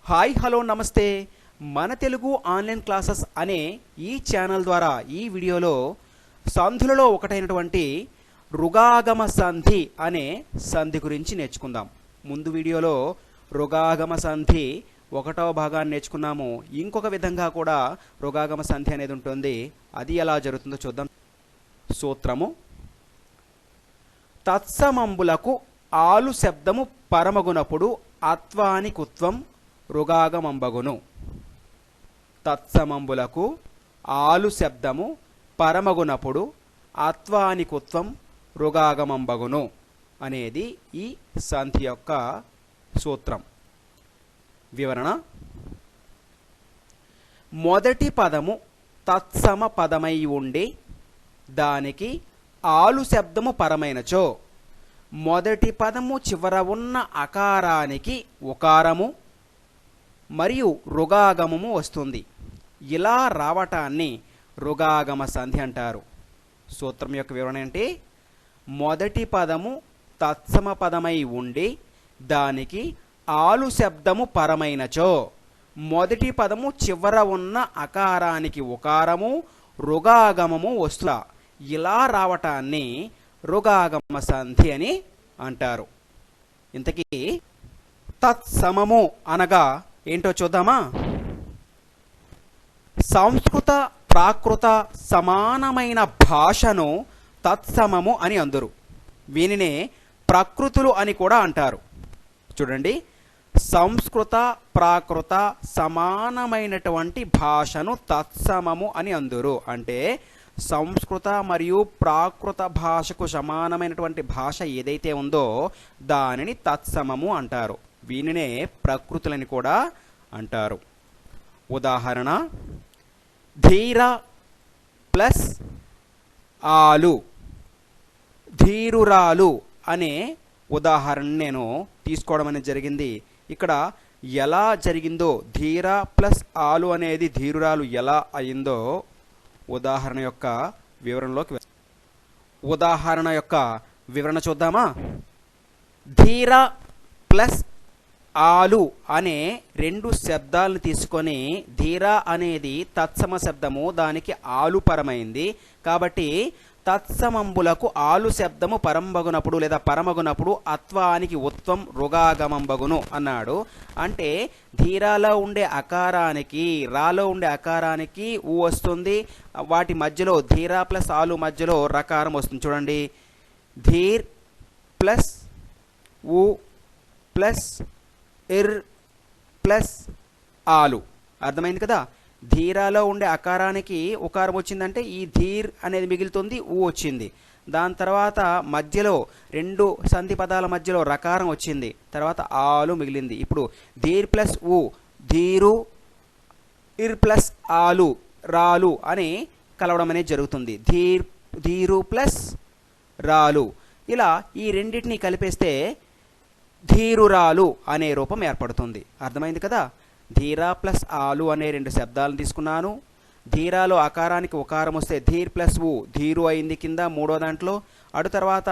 Hi hello నమస్తే మన Telugu online classes అనే ఈ ఛానల్ ద్వారా ఈ వీడియోలో సంధులలో ఒకటైనటువంటి రుగాగమ సంధి అనే సంధి గురించి నేర్చుకుందాం. ముందు వీడియోలో రుగాగమ సంధి ఒకటవ భాగాన్ని నేర్చుకున్నాము. ఇంకొక విధంగా కూడా రుగాగమ సంధి అనేది ఉంటుంది. అది ఎలా జరుగుతుందో చూద్దాం. సూత్రము: తత్సమంబులకు ఆలు శబ్దము పరమగునప్పుడు అత్వాని కుత్వం రుగాగమంబగును. తత్సమంబులకు ఆలు శబ్దము పరమగునప్పుడు అత్వాని కుత్వం రుగాగమంబగును అనేది ఈ సంధి యొక్క సూత్రం. వివరణ: మొదటి పదము తత్సమ పదమై ఉండి దానికి ఆలు శబ్దము పరమైనచో మొదటి పదము చివర ఉన్న అకారానికి ఉకారము మరియు రుగాగమము వస్తుంది. ఇలా రావటాన్ని రుగాగమ సంధి అంటారు. సూత్రం యొక్క వివరణ ఏంటి? మొదటి పదము తత్సమ పదమై ఉండి దానికి ఆలు శబ్దము పరమైనచో మొదటి పదము చివర ఉన్న అకారానికి ఉకారము రుగాగమము వస్తుందా. ఇలా రావటాన్ని రుగాగమ సంధి అని అంటారు. ఇంతకీ తత్సమము అనగా ఏంటో చూద్దామా? సంస్కృత ప్రాకృత సమానమైన భాషను తత్సమము అని అందరు. వీనినే ప్రకృతులు అని కూడా అంటారు. చూడండి, సంస్కృత ప్రాకృత సమానమైనటువంటి భాషను తత్సమము అని అందరు. అంటే సంస్కృత మరియు ప్రాకృత భాషకు సమానమైనటువంటి భాష ఏదైతే ఉందో దానిని తత్సమము అంటారు. వీనినే ప్రకృతులని కూడా అంటారు. ఉదాహరణ: ధీర ప్లస్ ఆలు, ధీరురాలు అనే ఉదాహరణ నేను తీసుకోవడం అనేది జరిగింది. ఇక్కడ ఎలా జరిగిందో, ధీర ప్లస్ ఆలు అనేది ధీరురాలు ఎలా అయిందో ఉదాహరణ యొక్క వివరణ చూద్దామా? ధీర ప్లస్ ఆలు అనే రెండు శబ్దాలను తీసుకొని ధీర అనేది తత్సమ శబ్దము, దానికి ఆలు పరమైంది కాబట్టి తత్సమంబులకు ఆలు శబ్దము పరంబగునప్పుడు లేదా పరమగునప్పుడు అత్వానికి ఉత్వం రుగాగమంబగును అన్నాడు. అంటే ధీరాలో ఉండే అకారానికి రాలో ఉండే అకారానికి ఊ వస్తుంది. వాటి మధ్యలో ధీరా ప్లస్ ఆలు మధ్యలో రకారం వస్తుంది. చూడండి, ధీర్ ప్లస్ ఊ ప్లస్ ఇర్ ప్లస్ ఆలు. అర్థమైంది కదా? ధీరాలో ఉండే అకారానికి ఉకారం వచ్చిందంటే ఈ ధీర్ అనేది మిగులుతుంది, ఊ వచ్చింది. దాని తర్వాత మధ్యలో రెండు సంధి పదాల మధ్యలో రకారం వచ్చింది, తర్వాత ఆలు మిగిలింది. ఇప్పుడు ధీర్ ప్లస్ ఊ ధీరు, ఇర్ ప్లస్ ఆలు రాలు అని కలవడం అనేది జరుగుతుంది. ధీరు ప్లస్ రాలు. ఇలా ఈ రెండింటిని కలిపేస్తే ధీరురాలు అనే రూపం ఏర్పడుతుంది. అర్థమైంది కదా? ధీరా ప్లస్ ఆలు అనే రెండు శబ్దాలను తీసుకున్నాను. ధీరాలో అకారానికి ఉకారం వస్తే ధీర్ ప్లస్ ఊ ధీరు అయింది కింద మూడో దాంట్లో. అటు తర్వాత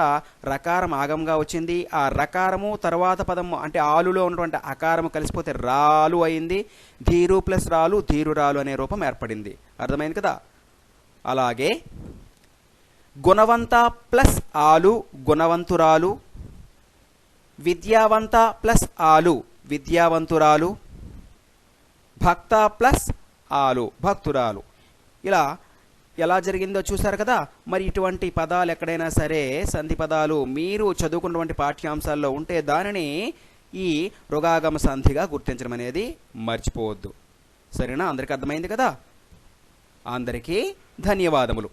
రకారం ఆగంగా వచ్చింది. ఆ రకారము తర్వాత పదము అంటే ఆలులో ఉన్నటువంటి అకారము కలిసిపోతే రాలు అయింది. ధీరు ప్లస్ రాలు ధీరురాలు అనే రూపం ఏర్పడింది. అర్థమైంది కదా? అలాగే గుణవంత ప్లస్ ఆలు గుణవంతురాలు, విద్యావంత ప్లస్ ఆలు విద్యావంతురాలు, భక్త ప్లస్ ఆలు భక్తురాలు. ఇలా ఎలా జరిగిందో చూసారు కదా? మరి ఇటువంటి పదాలు ఎక్కడైనా సరే సంధి పదాలు మీరు చదువుకున్నటువంటి పాఠ్యాంశాల్లో ఉంటే దానిని ఈ రుగాగమ సంధిగా గుర్తించడం అనేది మర్చిపోవద్దు. సరేనా? అందరికీ అర్థమైంది కదా? అందరికీ ధన్యవాదములు.